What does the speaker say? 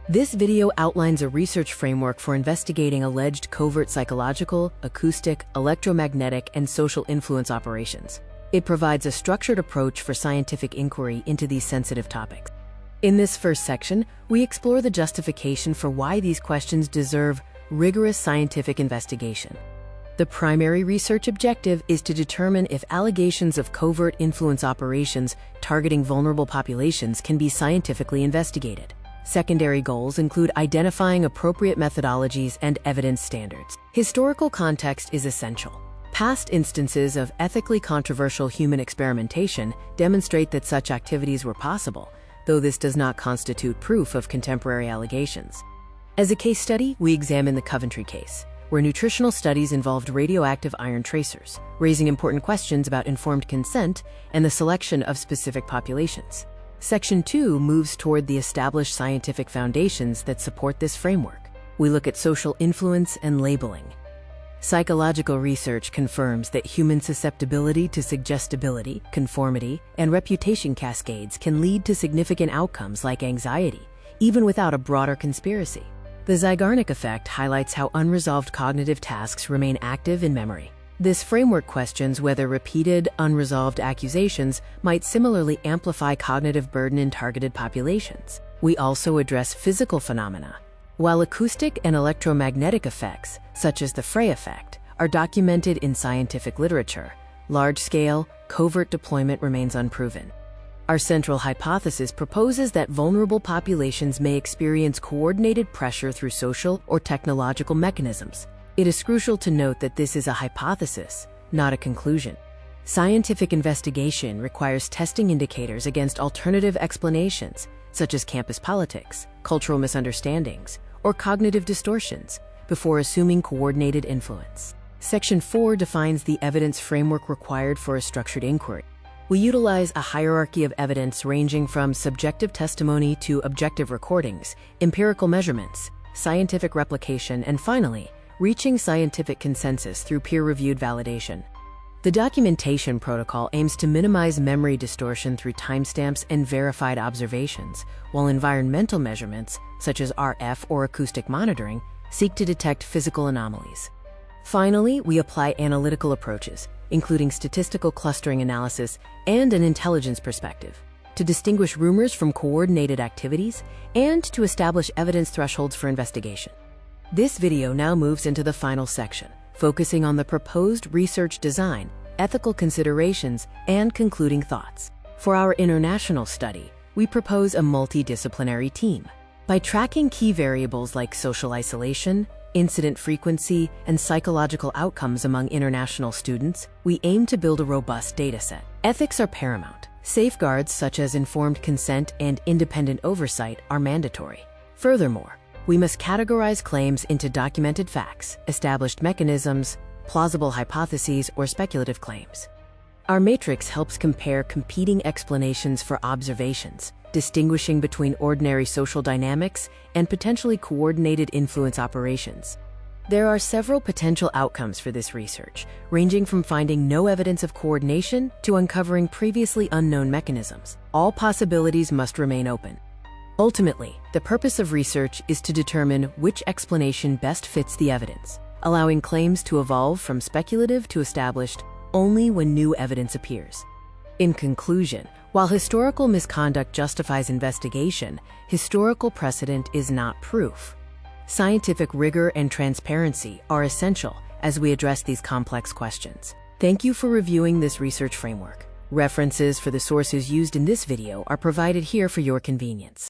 This video outlines a research framework for investigating alleged covert psychological, acoustic, electromagnetic, and social influence operations. It provides a structured approach for scientific inquiry into these sensitive topics. In this first section, we explore the justification for why these questions deserve rigorous scientific investigation. The primary research objective is to determine if allegations of covert influence operations targeting vulnerable populations can be scientifically investigated. Secondary goals include identifying appropriate methodologies and evidence standards. Historical context is essential. Past instances of ethically controversial human experimentation demonstrate that such activities were possible, though this does not constitute proof of contemporary allegations. As a case study, we examine the Covert case, where nutritional studies involved radioactive iron tracers, raising important questions about informed consent and the selection of specific populations. Section 2 moves toward the established scientific foundations that support this framework. We look at social influence and labeling. Psychological research confirms that human susceptibility to suggestibility, conformity, and reputation cascades can lead to significant outcomes like anxiety, even without a broader conspiracy. The Zeigarnik Effect highlights how unresolved cognitive tasks remain active in memory. This framework questions whether repeated, unresolved accusations might similarly amplify cognitive burden in targeted populations. We also address physical phenomena. While acoustic and electromagnetic effects, such as the Frey Effect, are documented in scientific literature, large-scale, covert deployment remains unproven. Our central hypothesis proposes that vulnerable populations may experience coordinated pressure through social or technological mechanisms. It is crucial to note that this is a hypothesis, not a conclusion. Scientific investigation requires testing indicators against alternative explanations, such as campus politics, cultural misunderstandings, or cognitive distortions, before assuming coordinated influence. Section 4 defines the evidence framework required for a structured inquiry. We utilize a hierarchy of evidence ranging from subjective testimony to objective recordings, empirical measurements, scientific replication, and finally, reaching scientific consensus through peer-reviewed validation. The documentation protocol aims to minimize memory distortion through timestamps and verified observations, while environmental measurements, such as RF or acoustic monitoring, seek to detect physical anomalies. Finally, we apply analytical approaches, including statistical clustering analysis and an intelligence perspective, to distinguish rumors from coordinated activities and to establish evidence thresholds for investigation. This video now moves into the final section, focusing on the proposed research design, ethical considerations, and concluding thoughts. For our international study, we propose a multidisciplinary team. By tracking key variables like social isolation, incident frequency, and psychological outcomes among international students, we aim to build a robust dataset. Ethics are paramount. Safeguards such as informed consent and independent oversight are mandatory. Furthermore, we must categorize claims into documented facts, established mechanisms, plausible hypotheses, or speculative claims. Our matrix helps compare competing explanations for observations, distinguishing between ordinary social dynamics and potentially coordinated influence operations. There are several potential outcomes for this research, ranging from finding no evidence of coordination to uncovering previously unknown mechanisms. All possibilities must remain open. Ultimately, the purpose of research is to determine which explanation best fits the evidence, allowing claims to evolve from speculative to established only when new evidence appears. In conclusion, while historical misconduct justifies investigation, historical precedent is not proof. Scientific rigor and transparency are essential as we address these complex questions. Thank you for reviewing this research framework. References for the sources used in this video are provided here for your convenience.